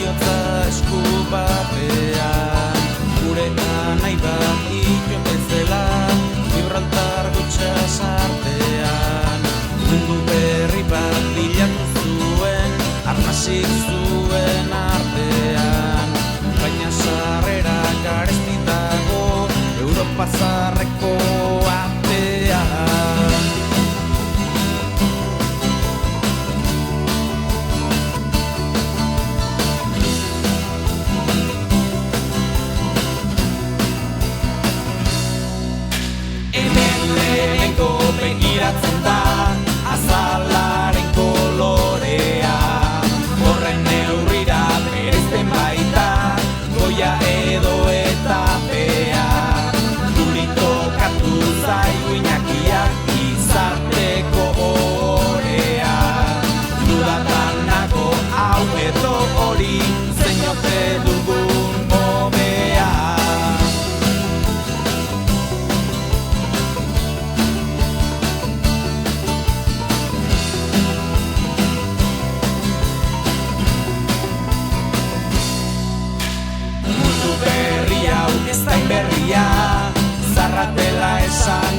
bihotza esku batean, gure nahi bat itun bezala, Gibraltar gutxa sartean. Mundu berri bat bilatu zuen, arnasik zuen artean, baina sarrera garestitago, Europa zaharreko atean. Begiratzen da azalaren kolorea, horren neurrira bereizten baita goia edo eta bea. Guri tokatu zaigu Iñakiak izateko orea, dudatan nago hau edo hori, zein ote dugun hobea. Ez da inberria, zarratela esan